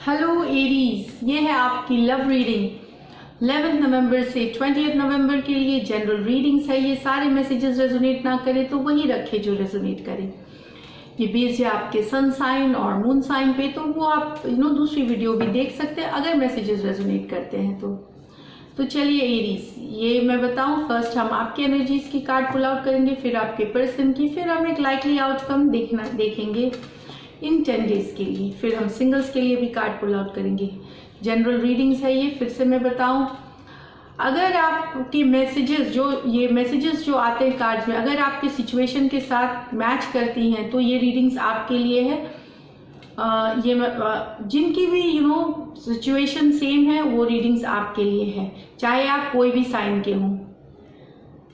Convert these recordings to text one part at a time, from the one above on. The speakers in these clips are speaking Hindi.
हेलो एरीज, ये है आपकी लव रीडिंग 11 नवंबर से 20 नवंबर के लिए जनरल रीडिंग्स है। ये सारे मैसेजेस रेजोनेट ना करें तो वही रखे जो रेजोनेट करें। ये बेस्ड है आपके सन साइन और मून साइन पे, तो वो आप दूसरी वीडियो भी देख सकते हैं अगर मैसेजेस रेजोनेट करते हैं तो चलिए एरीज, ये मैं बताऊं, फर्स्ट हम आपकी एनर्जीज की कार्ड पुल आउट करेंगे, फिर आपके पर्सन की, फिर हम एक लाइकली आउटकम देखेंगे इन 10 डेज के लिए, फिर हम सिंगल्स के लिए भी कार्ड पुल आउट करेंगे। जनरल रीडिंग्स है ये, फिर से मैं बताऊं, अगर आपके मैसेजेस जो आते हैं कार्ड्स में, अगर आपके सिचुएशन के साथ मैच करती हैं तो ये रीडिंग्स आपके लिए है। जिनकी भी सिचुएशन सेम है वो रीडिंग्स आपके लिए है, चाहे आप कोई भी साइन के हों।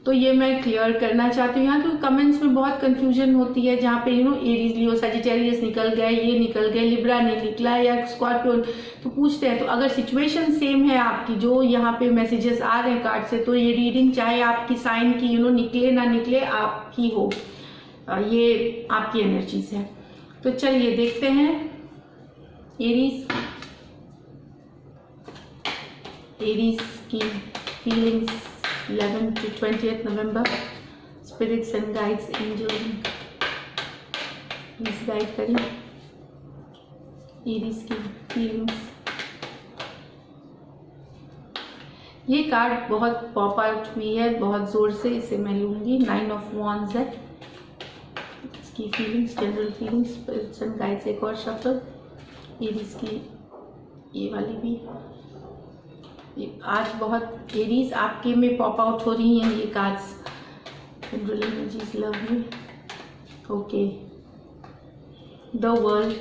तो ये मैं क्लियर करना चाहती हूँ यहाँ, क्योंकि कमेंट्स में बहुत कंफ्यूजन होती है, जहाँ पे एरीज, लियो, सजिटेरियस निकल गए, ये निकल गए, लिब्रा नहीं निकला या स्कॉर्पियो, तो पूछते हैं। तो अगर सिचुएशन सेम है आपकी, जो यहाँ पे मैसेजेस आ रहे हैं कार्ड से, तो ये रीडिंग चाहे आपकी साइन की निकले ना निकले, आपकी हो, ये आपकी एनर्जीज है। तो चलिए देखते हैं एरीज की फीलिंग्स 11 to 20 नवंबर। Spirits and guides, angels please guide करें एरीज की फीलिंग्स। ये कार्ड बहुत पॉप आउट हुई है बहुत जोर से, इसे मैं लूंगी। 9 ऑफ wands है इसकी feelings, general feelings, spirits and guides. एक और शफल एरीज की, ये वाली भी आज बहुत एरीज आपके में पॉप आउट हो रही हैं ये कार्ड्स। जनरल एनर्जीज लव में, okay, the world,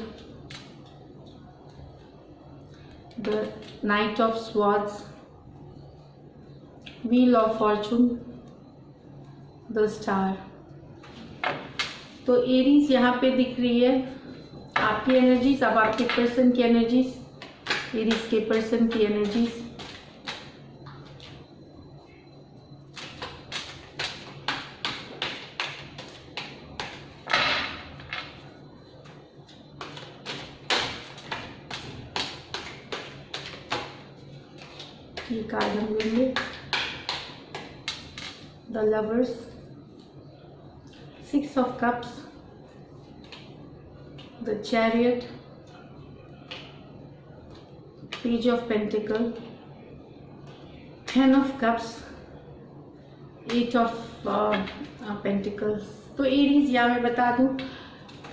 the night of swords, wheel of Fortune, the star. तो एरीज यहाँ पे दिख रही है आपकी एनर्जीज। अब आपके पर्सन की एनर्जीज, एरीज के पर्सन की एनर्जीज। ये कार्ड हम लेंगे, the lovers, 6 of cups, the chariot, page of pentacle, 10 of cups, 8 of pentacles. तो एरीज यहाँ मैं बता दूँ,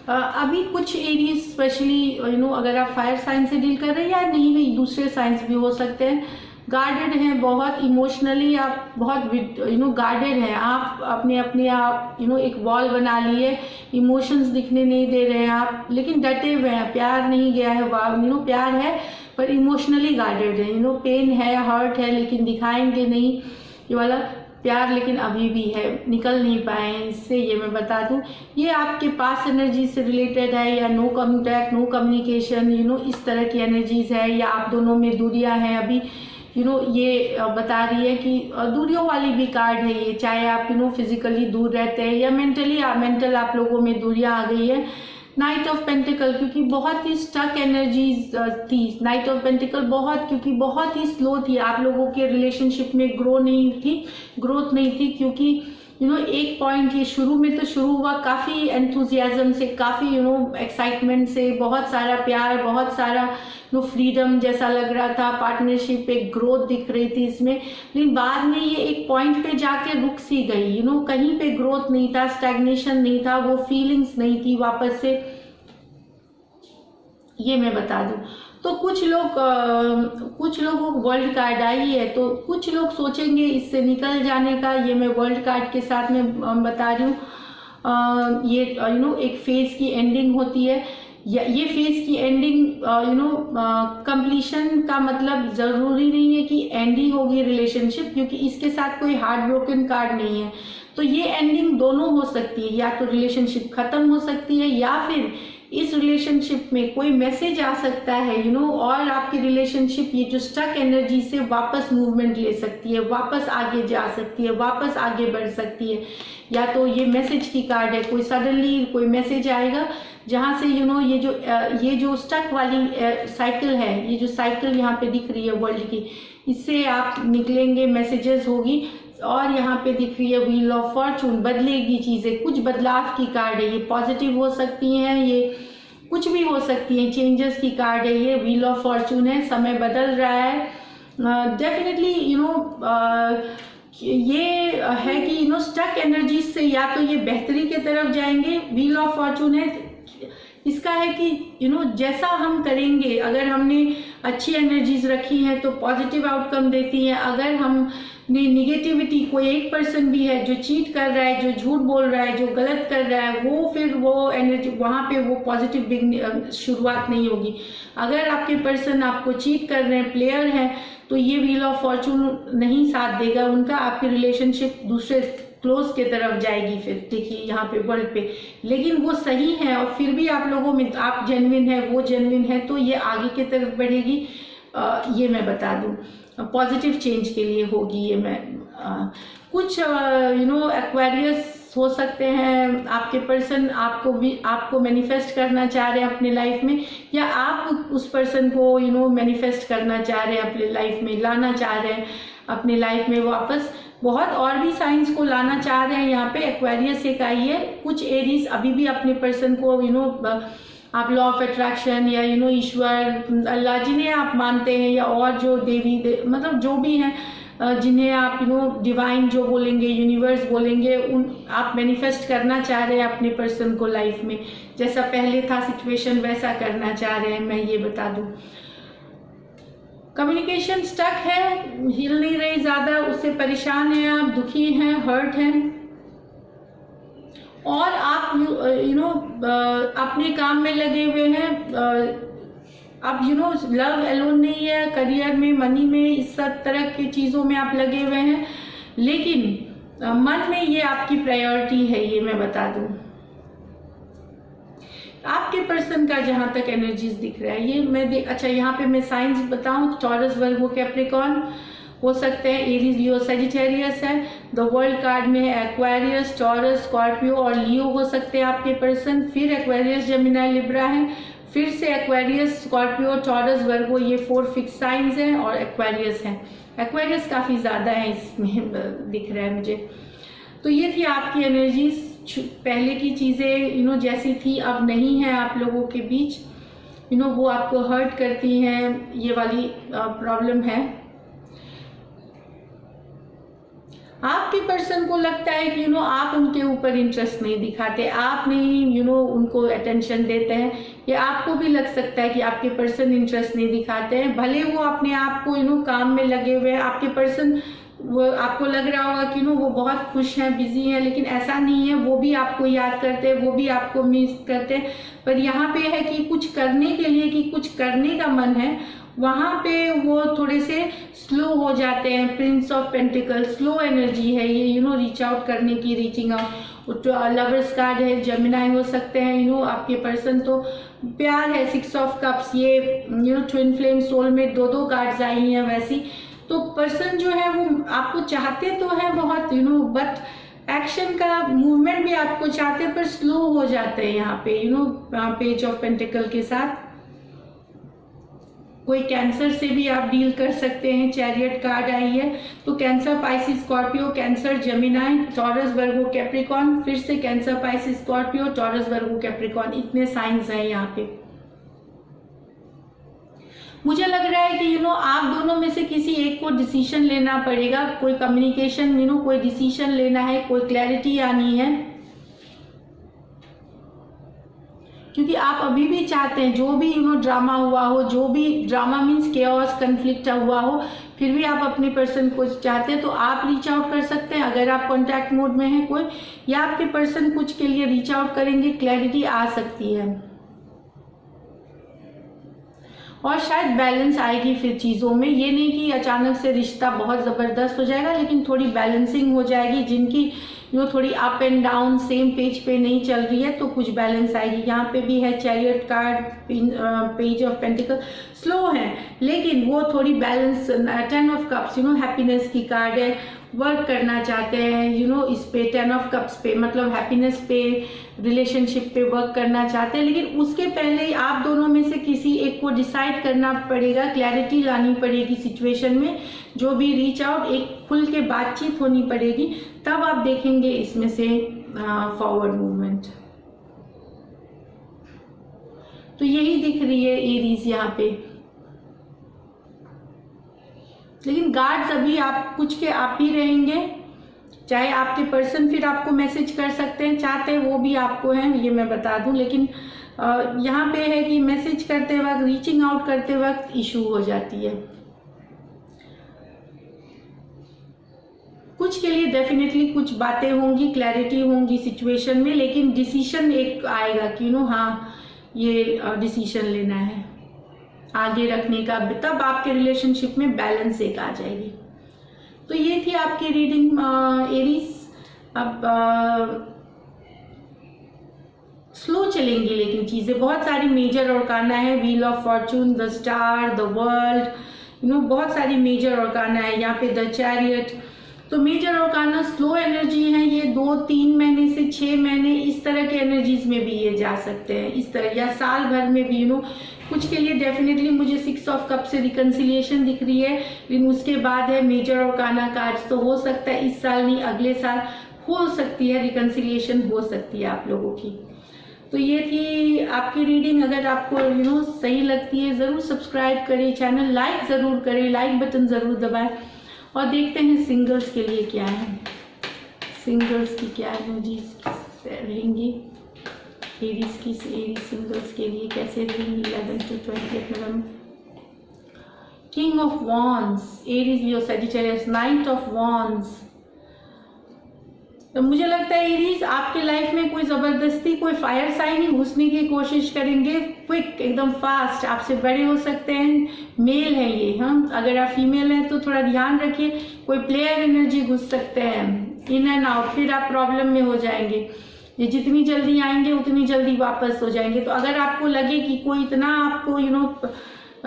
अभी कुछ एरीज स्पेशली अगर आप फायर साइन से डील कर रहे हैं या नहीं भी दूसरे साइंस भी हो सकते हैं, गार्डेड हैं बहुत इमोशनली, आप बहुत गार्डेड हैं, आप अपने आप एक वॉल बना लिए, इमोशंस दिखने नहीं दे रहे हैं आप, लेकिन डटे हुए हैं, प्यार नहीं गया है, प्यार है पर इमोशनली गार्डेड है, पेन है, हर्ट है, लेकिन दिखाएंगे नहीं ये वाला प्यार, लेकिन अभी भी है, निकल नहीं पाए हैं इससे। ये मैं बता दूं, ये आपके पास एनर्जी से रिलेटेड है, या नो कॉन्टैक्ट, नो कम्युनिकेशन, इस तरह की एनर्जीज है, या आप दोनों में दूरियां हैं अभी, ये बता रही है कि दूरियों वाली भी कार्ड है ये, चाहे आप फिजिकली दूर रहते हैं या मेंटल आप लोगों में दूरियां आ गई है। नाइट ऑफ पेंटिकल, क्योंकि बहुत ही स्टक एनर्जीज थी नाइट ऑफ पेंटिकल, क्योंकि बहुत ही स्लो थी, आप लोगों के रिलेशनशिप में ग्रोथ नहीं थी, क्योंकि एक पॉइंट ये शुरू हुआ काफ़ी एंथुजियाज्म से, काफ़ी एक्साइटमेंट से, बहुत सारा प्यार, बहुत सारा फ्रीडम जैसा लग रहा था, पार्टनरशिप पे ग्रोथ दिख रही थी इसमें, लेकिन बाद में ये एक पॉइंट पे जाके रुक सी गई, कहीं पे ग्रोथ नहीं था, स्टैग्नेशन नहीं था, वो फीलिंग्स नहीं थी वापस से, ये मैं बता दूं। तो कुछ लोगों को वर्ल्ड कार्ड आई है, तो कुछ लोग सोचेंगे इससे निकल जाने का, ये मैं वर्ल्ड कार्ड के साथ में बता रही हूँ। ये एक फेज की एंडिंग होती है, ये फेज की एंडिंग कंप्लीशन का मतलब जरूरी नहीं है कि एंड ही होगी रिलेशनशिप, क्योंकि इसके साथ कोई हार्ट ब्रोकन कार्ड नहीं है। तो ये एंडिंग दोनों हो सकती है, या तो रिलेशनशिप खत्म हो सकती है, या फिर इस रिलेशनशिप में कोई मैसेज आ सकता है और आपकी रिलेशनशिप ये जो स्टक एनर्जी से वापस मूवमेंट ले सकती है, वापस आगे जा सकती है, वापस आगे बढ़ सकती है। या तो ये मैसेज की कार्ड है, कोई सडनली कोई मैसेज आएगा जहाँ से ये जो स्टक वाली साइकिल है, ये जो साइकिल यहाँ पे दिख रही है वर्ल्ड की, इससे आप निकलेंगे, मैसेजेस होगी। और यहाँ पे दिख रही है व्हील ऑफ फॉर्चून, बदलेगी चीज़ें, कुछ बदलाव की कार्ड है ये, पॉजिटिव हो सकती हैं, ये कुछ भी हो सकती है, चेंजेस की कार्ड है ये, व्हील ऑफ फॉर्चून है, समय बदल रहा है डेफिनेटली। ये है कि स्टक एनर्जी से या तो ये बेहतरी की तरफ जाएंगे। व्हील ऑफ फॉर्चून है, इसका है कि जैसा हम करेंगे, अगर हमने अच्छी एनर्जीज रखी हैं तो पॉजिटिव आउटकम देती हैं। अगर हमने निगेटिविटी, कोई एक पर्सन भी है जो चीट कर रहा है, जो झूठ बोल रहा है, जो गलत कर रहा है, वो फिर वो एनर्जी वहाँ पे वो पॉजिटिव शुरुआत नहीं होगी। अगर आपके पर्सन आपको चीट कर रहे हैं, प्लेयर हैं, तो ये व्हील ऑफ फॉर्चून नहीं साथ देगा उनका, आपकी रिलेशनशिप दूसरे क्लोज के तरफ जाएगी। फिर देखिए यहाँ पे वर्ल्ड पे, लेकिन वो सही है और फिर भी आप लोगों में आप जेन्युइन है, वो जेन्युइन है, तो ये आगे की तरफ बढ़ेगी। ये मैं बता दूं, पॉजिटिव चेंज के लिए होगी ये। मैं कुछ एक्वेरियस हो सकते हैं, आपके पर्सन आपको मैनिफेस्ट करना चाह रहे हैं अपने लाइफ में, या आप उस पर्सन को मैनिफेस्ट करना चाह रहे हैं अपने लाइफ में, लाना चाह रहे हैं अपने लाइफ में वापस। बहुत और भी साइंस को लाना चाह रहे हैं यहाँ पे, एक्वेरियस एक आई है। कुछ एरीज अभी भी अपने पर्सन को आप लॉ ऑफ अट्रैक्शन या ईश्वर, अल्लाह जिन्हें आप मानते हैं, या और जो मतलब जो भी हैं जिन्हें आप डिवाइन जो बोलेंगे, यूनिवर्स बोलेंगे, आप मैनिफेस्ट करना चाह रहे हैं अपने पर्सन को लाइफ में, जैसा पहले था सिचुएशन वैसा करना चाह रहे हैं, मैं ये बता दूं। कम्युनिकेशन स्टक है, हिल नहीं रही ज़्यादा, उससे परेशान हैं आप, दुखी हैं, हर्ट हैं, और आप अपने काम में लगे हुए हैं। अब लव एलोन नहीं है, करियर में, मनी में, इस सब तरह की चीज़ों में आप लगे हुए हैं, लेकिन मन में ये आपकी प्रायोरिटी है, ये मैं बता दूं। आपके पर्सन का जहां तक एनर्जीज दिख रहा है, ये मैं अच्छा यहाँ पे मैं साइंस बताऊं, टॉरस, वर्गो, कैप्रिकॉर्न हो सकते हैं, एरीज, लियो, सजिटेरियस है। द वर्ल्ड कार्ड में है एक्वेरियस, टॉरस, स्कॉर्पियो और लियो हो सकते हैं आपके पर्सन। फिर एक्वेरियस, जेमिनी, लिब्रा है, फिर से एक्वेरियस, स्कॉर्पियो, टॉरस, वर्गो, ये 4 फिक्स साइंस हैं, और एक्वेरियस हैं। एक्वेरियस काफ़ी ज़्यादा है इसमें दिख रहा है मुझे। तो ये थी आपकी एनर्जीज, पहले की चीज़ें जैसी थी अब नहीं है आप लोगों के बीच, वो आपको हर्ट करती हैं, ये वाली प्रॉब्लम है। आपके पर्सन को लगता है कि आप उनके ऊपर इंटरेस्ट नहीं दिखाते, आप नहीं उनको अटेंशन देते हैं। ये आपको भी लग सकता है कि आपके पर्सन इंटरेस्ट नहीं दिखाते हैं, भले वो अपने आप को काम में लगे हुए हैं। आपके पर्सन, वो आपको लग रहा होगा कि वो बहुत खुश हैं, बिजी हैं, लेकिन ऐसा नहीं है, वो भी आपको याद करते हैं, वो भी आपको मिस करते हैं। पर यहाँ पे है कि कुछ करने के लिए, कि कुछ करने का मन है, वहाँ पे वो थोड़े से स्लो हो जाते हैं। Prince of pentacle, slow energy है ये, रीच आउट करने की, रीचिंग आउट। लवर्स कार्ड है, जेमिनी हो सकते हैं आपके पर्सन। तो प्यार है, 6 ऑफ कप्स, ये ट्विन फ्लेम, सोल में 2 कार्ड्स आई हैं वैसी। तो पर्सन जो है वो आपको चाहते तो है बहुत, बट एक्शन का मूवमेंट भी आपको चाहते, पर स्लो हो जाते हैं यहाँ पे, पेज ऑफ पेंटिकल के साथ। कोई कैंसर से भी आप डील कर सकते हैं, चैरियट कार्ड आई है। तो Cancer, Pisces, Scorpio, Cancer, Gemini, Taurus, Virgo, Capricorn, फिर से Cancer, Pisces, Scorpio, Taurus, Virgo, Capricorn, इतने साइंस हैं यहाँ पे। मुझे लग रहा है कि आप दोनों में से किसी एक को डिसीजन लेना पड़ेगा, कोई कम्युनिकेशन, कोई डिसीजन लेना है, कोई क्लैरिटी आनी है, क्योंकि आप अभी भी चाहते हैं, जो भी ड्रामा हुआ हो, जो भी ड्रामा मीन्स केओस, कन्फ्लिक्ट हुआ हो, फिर भी आप अपने पर्सन को चाहते हैं, तो आप रीच आउट कर सकते हैं अगर आप कॉन्टैक्ट मोड में हैं कोई, या आपके पर्सन कुछ के लिए रीच आउट करेंगे, क्लैरिटी आ सकती है। और शायद बैलेंस आएगी फिर चीज़ों में, ये नहीं कि अचानक से रिश्ता बहुत ज़बरदस्त हो जाएगा, लेकिन थोड़ी बैलेंसिंग हो जाएगी। जिनकी थोड़ी up and down same page पे नहीं चल रही है, तो कुछ बैलेंस आएगी। यहाँ पे भी है chariot card, page of pentacle, slow है लेकिन वो थोड़ी बैलेंस। 10 ऑफ कप्स हैप्पीनेस की कार्ड है, वर्क करना चाहते हैं, इस पे 10 ऑफ कप्स पे, मतलब हैप्पीनेस पे, रिलेशनशिप पे वर्क करना चाहते हैं। लेकिन उसके पहले आप दोनों में से किसी एक को डिसाइड करना पड़ेगा, क्लैरिटी लानी पड़ेगी सिचुएशन में। जो भी रीच आउट, एक खुल के बातचीत होनी पड़ेगी, तब आप देखेंगे इसमें से फॉरवर्ड मूवमेंट। तो यही दिख रही है एरीज यहाँ पे। लेकिन गार्ड्स अभी आप कुछ के आप ही रहेंगे, चाहे आपके पर्सन फिर आपको मैसेज कर सकते हैं, चाहते हैं वो भी आपको हैं, ये मैं बता दूं। लेकिन यहाँ पे है कि मैसेज करते वक्त, रीचिंग आउट करते वक्त इशू हो जाती है। कुछ के लिए डेफिनेटली कुछ बातें होंगी, क्लैरिटी होंगी सिचुएशन में, लेकिन डिसीजन एक आएगा कि हाँ ये डिसीजन लेना है आगे रखने का, तब आपके रिलेशनशिप में बैलेंस एक आ जाएगी। तो ये थी आपकी रीडिंग एरीज। अब स्लो चलेंगी लेकिन चीजें, बहुत सारी मेजर ऑर्काना है, wheel of Fortune, the star, the world, बहुत सारी मेजर ऑर्काना है यहाँ पे, द चैरियट। तो मेजर ऑर्काना स्लो एनर्जी है, ये 2-3 महीने से 6 महीने इस तरह के एनर्जीज में भी ये जा सकते हैं, इस तरह, या साल भर में भी। कुछ के लिए डेफिनेटली मुझे 6 ऑफ कप से रिकंसिलिएशन दिख रही है, लेकिन उसके बाद है मेजर ऑर्काना कार्ड्स। तो हो सकता है इस साल नहीं, अगले साल हो सकती है रिकंसिलिएशन, हो सकती है आप लोगों की। तो ये थी आपकी रीडिंग। अगर आपको सही लगती है ज़रूर सब्सक्राइब करें चैनल, लाइक ज़रूर करें, लाइक बटन ज़रूर दबाएं। और देखते हैं सिंगल्स के लिए क्या है, सिंगल्स की क्या एनर्जीज रहेंगी, एरीज की, एरीज सिंगल्स के लिए कैसे रहेंगी 11 से 20 नवंबर। King of Wands, Aries Leo Sagittarius, Knight of Wands. तो मुझे लगता है एरीज आपके लाइफ में कोई जबरदस्ती, कोई फायर साइन ही घुसने की कोशिश करेंगे, क्विक, एकदम फास्ट, आपसे बड़े हो सकते हैं, मेल है ये। हम अगर आप फीमेल हैं तो थोड़ा ध्यान रखिए, कोई प्लेयर एनर्जी घुस सकते हैं, इन एंड आउट, फिर आप प्रॉब्लम में हो जाएंगे। ये जितनी जल्दी आएंगे उतनी जल्दी वापस हो जाएंगे। तो अगर आपको लगे कि कोई इतना आपको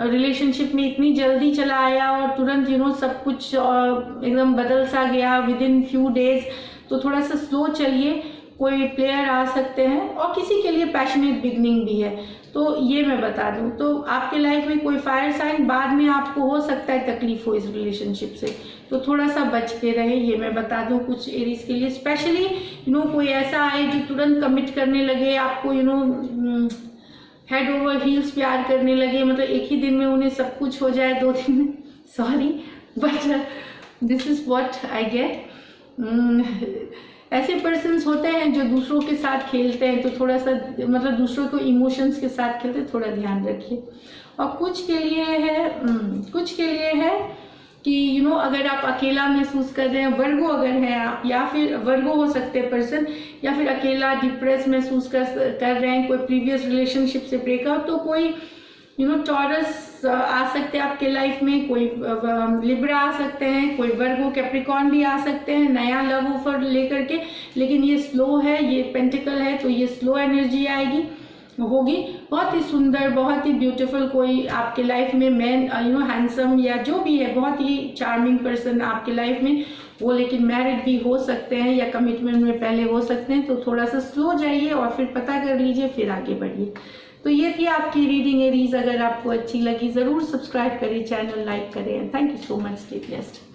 रिलेशनशिप में इतनी जल्दी चला आया और तुरंत सब कुछ एकदम बदल सा गया विद इन फ्यू डेज, तो थोड़ा सा स्लो चलिए, कोई प्लेयर आ सकते हैं, और किसी के लिए पैशनेट बिगनिंग भी है। तो ये मैं बता दूं, तो आपके लाइफ में कोई फायर साइन, बाद में आपको हो सकता है तकलीफ हो इस रिलेशनशिप से, तो थोड़ा सा बच के रहे, ये मैं बता दूं कुछ एरीज के लिए। स्पेशली कोई ऐसा आए जो तुरंत कमिट करने लगे, आपको हेड ओवर हील्स प्यार करने लगे, मतलब एक ही दिन में उन्हें सब कुछ हो जाए, 2 दिन में, sorry but this is what I get. ऐसे पर्सन्स होते हैं जो दूसरों के साथ खेलते हैं, तो थोड़ा सा मतलब दूसरों को इमोशंस के साथ खेलते हैं, थोड़ा ध्यान रखिए। और कुछ के लिए है कि अगर आप अकेला महसूस कर रहे हैं, वर्गो अगर है आप, या फिर वर्गो हो सकते हैं पर्सन, या फिर अकेला डिप्रेस महसूस कर रहे हैं, कोई प्रीवियस रिलेशनशिप से ब्रेकअप, तो कोई टॉरस आ सकते हैं आपके लाइफ में, कोई लिब्रा आ सकते हैं, कोई वर्गो कैप्रिकॉर्न भी आ सकते हैं नया लव ऑफर लेकर के। लेकिन ये स्लो है, ये पेंटिकल है, तो ये स्लो एनर्जी आएगी, होगी। बहुत ही सुंदर, बहुत ही ब्यूटीफुल कोई आपके लाइफ में मैन, हैंडसम या जो भी है, बहुत ही चार्मिंग पर्सन आपके लाइफ में वो, लेकिन मैरिड भी हो सकते हैं या कमिटमेंट में पहले हो सकते हैं। तो थोड़ा सा स्लो जाइए और फिर पता कर लीजिए, फिर आगे बढ़िए। तो ये थी आपकी रीडिंग एरीज। अगर आपको अच्छी लगी ज़रूर सब्सक्राइब करें चैनल, लाइक करें। Thank you so much, stay blessed.